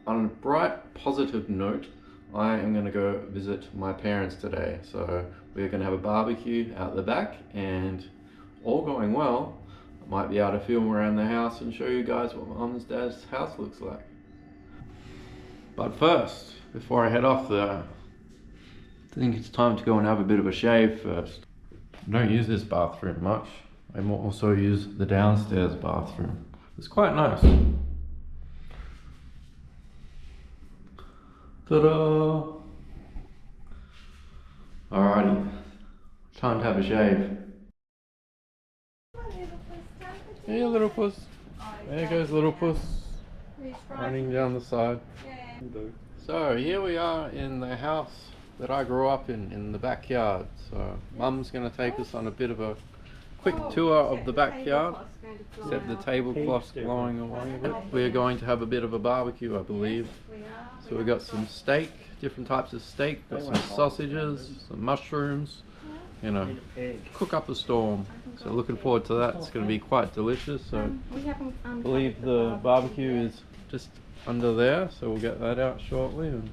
On a bright, positive note, I am going to go visit my parents today. So we're going to have a barbecue out the back, and all going well, I might be able to film around the house and show you guys what my mum and dad's house looks like. But first, before I head off there, I think it's time to go and have a bit of a shave first. I don't use this bathroom much. I also use the downstairs bathroom. It's quite nice. Ta-da! Alrighty, time to have a shave. Hey little puss. There goes little puss. Running down the side. So here we are in the house that I grew up in the backyard. So Mum's going to take us on a bit of a quick tour of the backyard. Except the tablecloth's blowing away a bit. We're going to have a bit of a barbecue, I believe. So we've got some steak, different types of steak, got some sausages, some mushrooms, you know, cook up a storm. So looking forward to that. It's going to be quite delicious. So I believe the barbecue is just under there, so we'll get that out shortly. And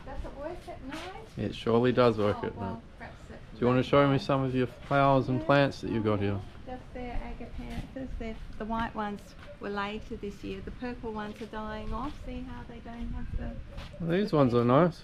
does it work at night? it surely does work at night. Do you want to show me some of your flowers and plants that you've got here? Just their agapanthus. The white ones were later this year. The purple ones are dying off. See how they don't have the... Well, these ones are nice.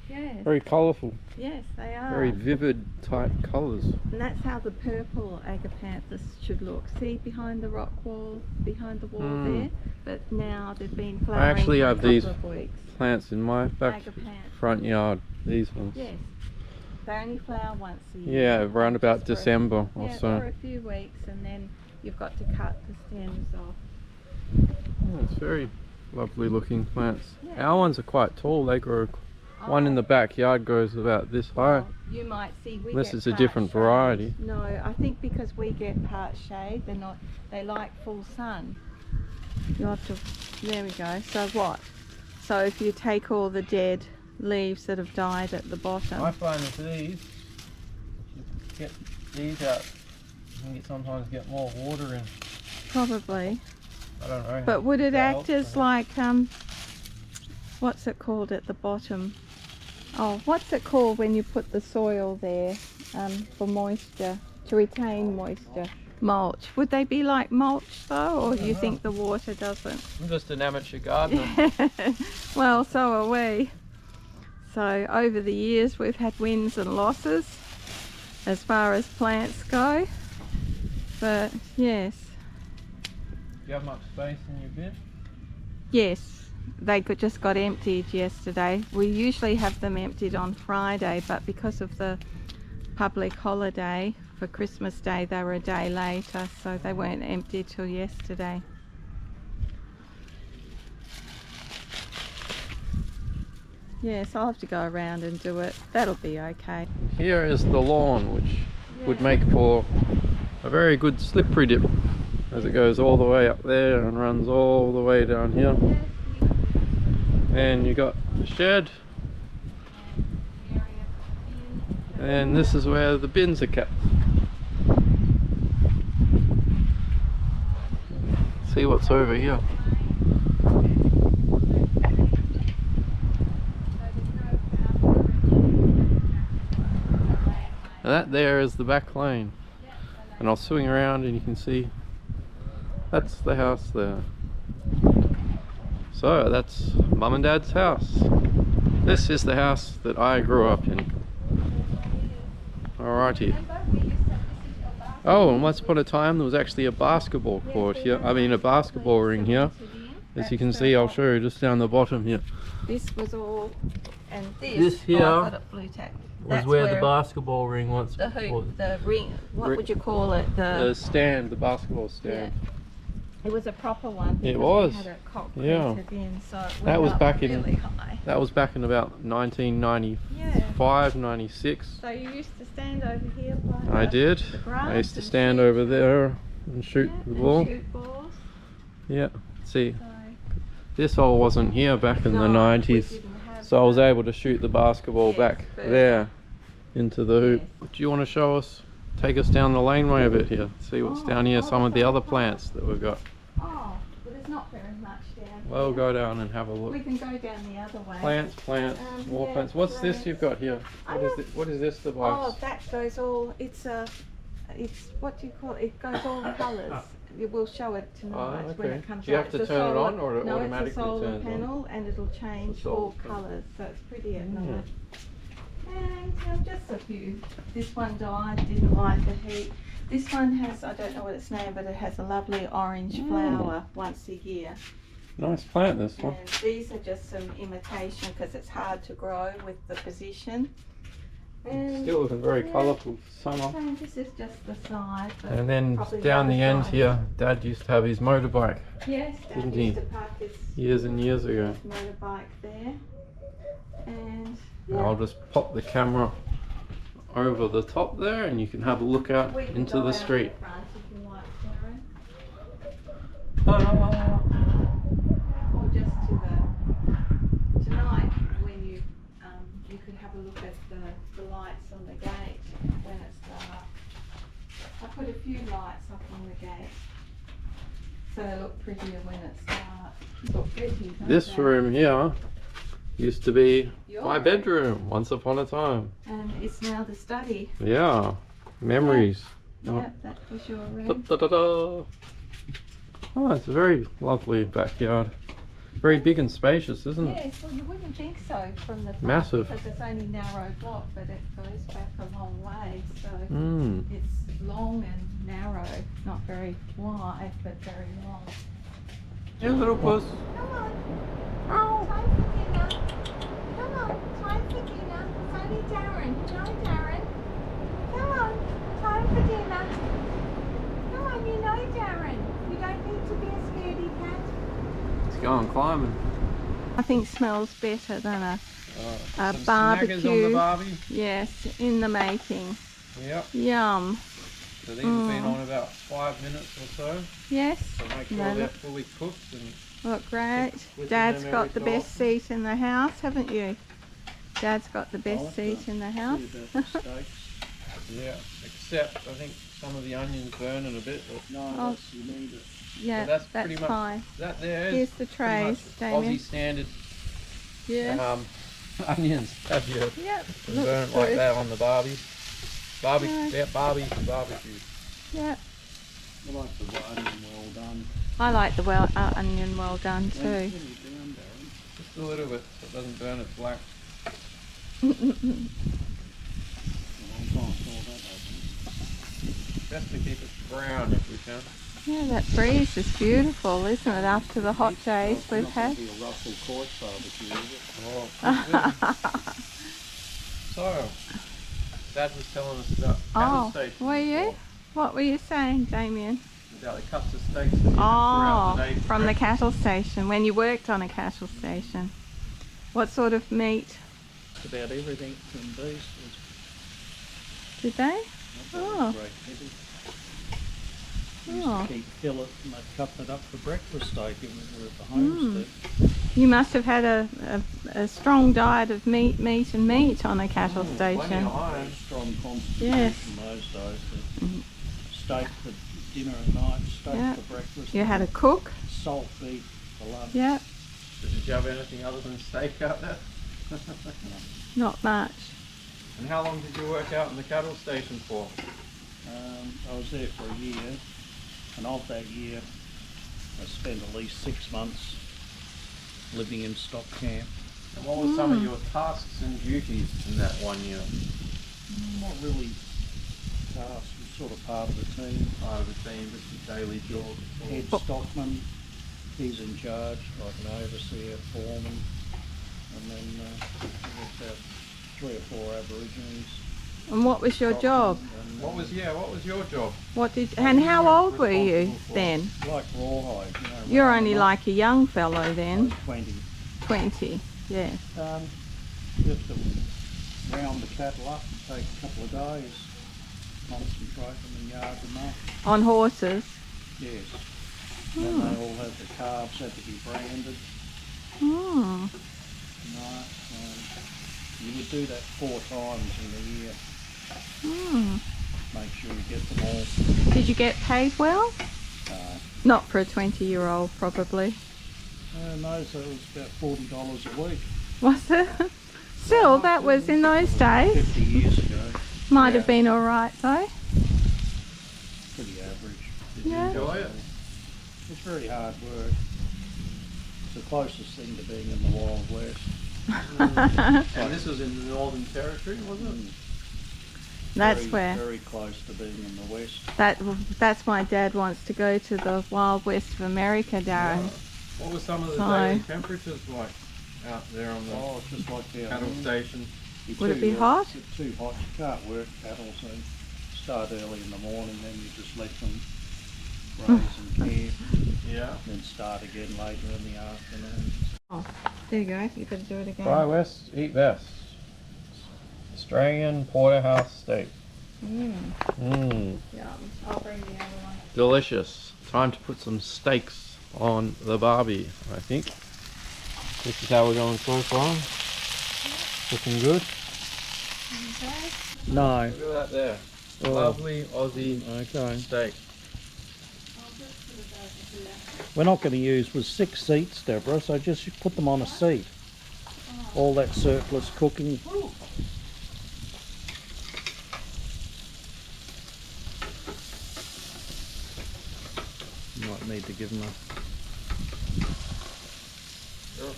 Yes. Very colourful. Yes, they are. Very vivid type colours. And that's how the purple agapanthus should look. See behind the rock wall, behind the wall there? But now they've been flowering I actually have these of weeks. plants in my back front yard. These ones. Yes. They only flower once a year. Yeah, around about December or yeah, so. for a few weeks, and then you've got to cut the stems off. Oh, it's very lovely looking plants. Yeah. Our ones are quite tall. They grow. One in the backyard grows about this high. You might see we Unless get it's a part different shade. variety. No, I think because we get part shade, they're not. They like full sun. You have to. There we go. So what? So if you take all the dead leaves that have died at the bottom. I find that these, you get these out, you can sometimes get more water in. Probably. I don't know. But would it act as like what's it called at the bottom? Oh, what's it called when you put the soil there for moisture, to retain moisture? Mulch. Would they be like mulch though, or do you think the water doesn't? I'm just an amateur gardener. Well, so are we. So over the years we've had wins and losses as far as plants go. But yes. Do you have much space in your bin? Yes. They just got emptied yesterday. We usually have them emptied on Friday, but because of the public holiday for Christmas Day, they were a day later, so they weren't emptied till yesterday. Yes, I'll have to go around and do it. That'll be okay. Here is the lawn, which would make for a very good slippery dip, as it goes all the way up there and runs all the way down here. And you got the shed, and this is where the bins are kept. See what's over here. And that there is the back lane, and I'll swing around and you can see that's the house there. So that's Mum and Dad's house. This is the house that I grew up in. Alrighty. Oh, and once upon a time there was actually a basketball court here. I mean a basketball ring here. As you can see, I'll show you just down the bottom here. This was all, and This here I've got it blue tack. was where the basketball ring once the hoop, the ring, what would you call it? The stand, the basketball stand. Yeah. It was a proper one. It was. We had it concreted in, so it That was went back up in really high. That was back in about 1995, 96. So you used to stand over here by I did. the grass I used to and stand shoot. over there and shoot the and ball. shoot balls. Yeah. See, So, this hole wasn't here back in the no, 90s, we didn't have so I was that. able to shoot the basketball Yes, back further. there into the hoop. Yes. Do you want to show us? Take us down the laneway a bit here. See what's down here. Some of the other plants that we've got. Oh, but there's not very much down We'll here. go down and have a look. We can go down the other way. Plants, more yeah, plants. What's this plants. you've got here? What is this device? Oh, that goes all, it's what do you call it? It goes all colours. We'll show it tonight when okay. it comes Do you out. have to It's a turn it solar- on or it no, automatically it's a solar turns on? panel and it'll change solar all panel. colours, so it's pretty at Yeah. night. And just a few. This one died, didn't like the heat. This one has, I don't know what its name, but it has a lovely orange flower once a year. Nice plant, this one. And these are just some imitation because it's hard to grow with the position. And Still looking very colourful for summer. and this is just the side. but And then probably down not the as end nice. here, Dad used to have his motorbike Yes, Dad didn't used he? to park his years and years ago. motorbike there. And And I'll just pop the camera over the top there and you can have a look out we can into go the out street. the front if you like, Karen. Or just to the tonight when you could have a look at the lights on the gate when it's dark. I put a few lights up on the gate so they look prettier when it's dark. Look pretty, don't This they? room here used to be Your my room. bedroom once upon a time. And it's now the study. Yeah, memories. Yep, that was your room. Da, da, da, da. Oh, it's a very lovely backyard. Very big and spacious, isn't it? Yes, well you wouldn't think so from the front Massive. because it's only narrow block, but it goes back a long way. So Mm. it's long and narrow, not very wide, but very long. Yeah, little puss. Come on. Oh, time for dinner. Come on, time for dinner. It's only Darren. No, Darren. Come on, time for dinner. Come on, you know Darren. You don't need to be a scaredy cat. Let's go on climbing. Nothing smells better than a Some snackers barbecue. on the barbie. yes, in the making. Yep. Yum. So these have been on about 5 minutes or so. Yes. So make sure No, they're look- fully cooked and Look great. With Dad's them got every the so best often. seat in the house, haven't you? Dad's got the best seat in the house. yeah, except I think some of the onions burning a bit. But Oh, You need it. yeah, that's that's pretty much- fine. that there is Here's the pretty trays, much Damien. Aussie standard Yes. onions. Have you Yep. been Looks burnt like good. that on the barbie? Nice. Yeah, barbecue. Yep. I like the onion well done. I like the onion well done When too. you down, Darren? Just a little bit so it doesn't burn it black. Well, I'm trying to saw that open. Best to keep it brown if we can. Yeah, that breeze is beautiful, isn't it? After the hot days It's we've not gonna had. be a Russell Court barbecue, is it? Oh, so, Dad was telling us about cattle Oh, stations. were you? before, What were you saying, Damien? About the cuts of steaks that you have throughout Oh, the day. for from the breakfast. cattle station, when you worked on a cattle station. What sort of meat Just about everything from beef did they? was Oh. great heavy. Used Oh. to keep fillet and they'd cut it up for breakfast steak when we were at the Mm. homestead. You must have had a strong diet of meat on a cattle Plenty station. of iron. Very strong constitution Yes. in those days. The Mhm. steak for dinner at night, steak Yeah. for breakfast. You had a cook? Salt beef for lunch. Yep, So did you have anything other than steak out there? not much. And how long did you work out in the cattle station for? I was there for a year, and of that year, I spent at least 6 months living in stock camp. And what were some of your tasks and duties in that 1 year? Not really tasks, was sort of part of the team. Part of the team, just a daily job. Head stockman, he's in charge, like an overseer, foreman, and then there was about 3 or 4 Aborigines. And what was your job? And, What was your job? And how old were you then? like rawhide, You're round only them up, like a young fellow then, like 20. 20, yeah. You have to round the cattle up and take a couple of days, concentrate them and yard them up. On horses. Yes. Hmm. And they all have the calves had to be branded. Hmm. Right. You would do that 4 times in the year. Hmm. Make sure you get them all. Did you get paid well? Uh, Not for a 20-year-old, probably. No, so it was about $40 a week. Was it? Still, that was in those days. 50 years ago. Might have been alright though. Pretty average. Did you enjoy it? It's very hard work. It's the closest thing to being in the Wild West. And this was in the Northern Territory, wasn't it? That's where. Very close to being in the West. That's why Dad wants to go to the Wild West of America, Darren. What were some of the daily temperatures like out there on the It's just like the cattle station? Would it be hot? It's too hot. You can't work cattle, so start early in the morning, then you just let them graze and care. Yeah. Then start again later in the afternoon. Oh, there you go. You better do it again. Fry west, eat best. Australian porterhouse steak. Yum. I'll bring the other one. Delicious. Time to put some steaks on the barbie, I think. This is how we're going so far. Looking good. Okay. No. Look at that there. Oh. Lovely Aussie steak. We're not going to use with 6 seats, Deborah, so just put them on a seat. All that surplus cooking. You might need to give them a... Sure.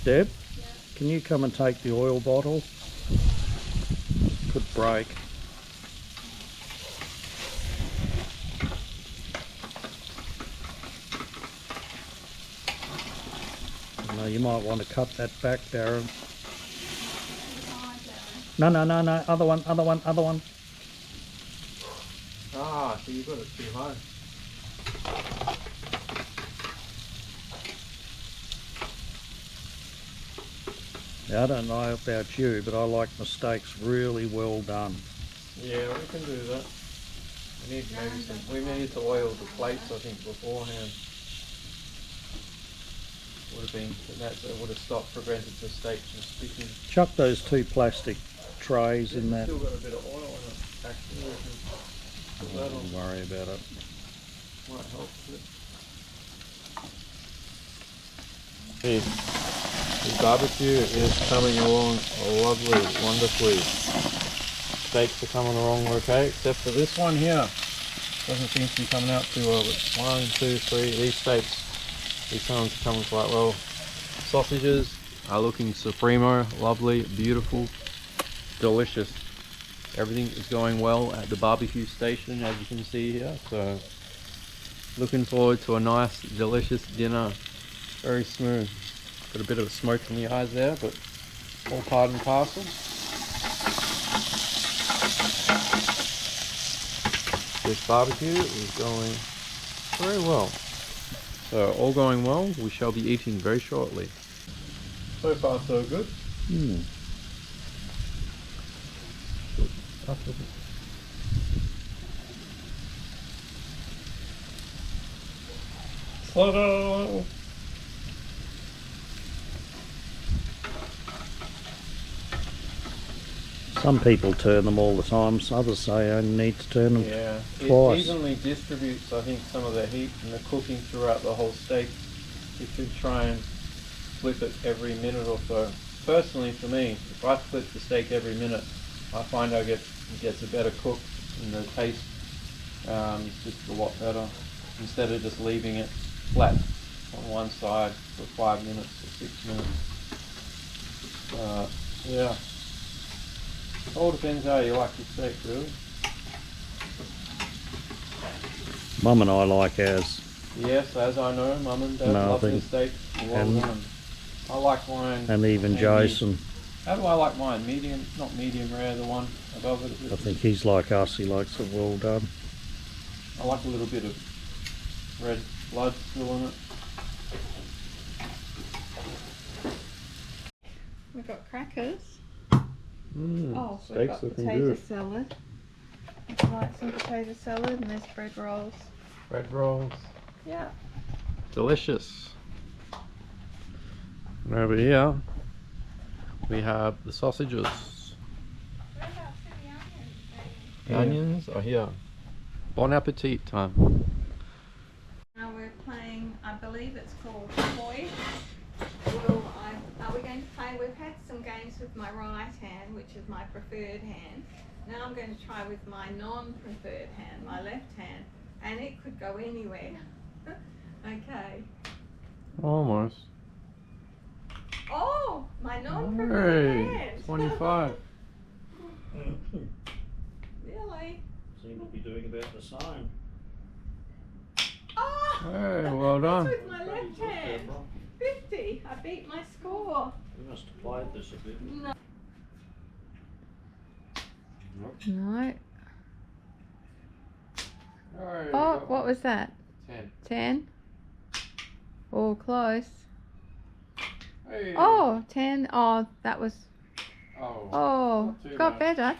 Deb, can you come and take the oil bottle? Could break. No, you might want to cut that back, Darren. No. Other one. Ah, so you got it too high. Now, I don't know about you, but I like my steaks really well done. Yeah, we can do that. We need to oil the plates, I think, beforehand. Would have been, that would have prevented the steak from sticking. Chuck those 2 plastic trays in that. Still got a bit of oil in it, actually. Don't worry about it. Might help with it. The barbecue is coming along lovely, wonderfully. Steaks are coming along okay, except for this one here. Doesn't seem to be coming out too well, but 1, 2, 3, these steaks, these ones are coming quite well. Sausages are looking supremo, lovely, beautiful, delicious. Everything is going well at the barbecue station, as you can see here, so looking forward to a nice, delicious dinner. Very smooth. Got a bit of a smoke in the eyes there, but all part and parcel. This barbecue is going very well. So all going well, we shall be eating very shortly. So far so good. Ta-da! Some people turn them all the time, so others say I need to turn them It twice. evenly distributes, I think, some of the heat and the cooking throughout the whole steak. You could try and flip it every minute or so. Personally, for me, if I flip the steak every minute, I find it gets a better cook and the taste is just a lot better, instead of just leaving it flat on one side for 5 minutes or 6 minutes. Yeah. All depends how you like your steak, really. Mum and I like ours. Yes, as I know, Mum and Dad love their steak well done. I like mine. And even Jason. How do I like mine? Medium, not medium rare, the one above it. I think he's like us, he likes it well done. I like a little bit of red blood still in it. We've got crackers. We've got potato salad. Would you like some potato salad? And there's bread rolls. Bread rolls. Yeah. Delicious. And over here we have the sausages. The onions are here. Bon appetit time. I believe it's called Toy. Are we going to play? We've had some games with my right hand, which is my preferred hand. Now I'm going to try with my non-preferred hand, my left hand, and it could go anywhere. Okay. Almost. Oh, my non-preferred Hey, hand. 25. Really? Seem to be doing about the same. Oh! Hey, well done. That's with my left hand. 50. I beat my score. You must have played this a bit. No. Nope. No. Hey, Oh, got what one. was that? 10. 10? Oh, close. Hey. Oh, 10. Oh, that was. Oh. Oh, Not too got much. better.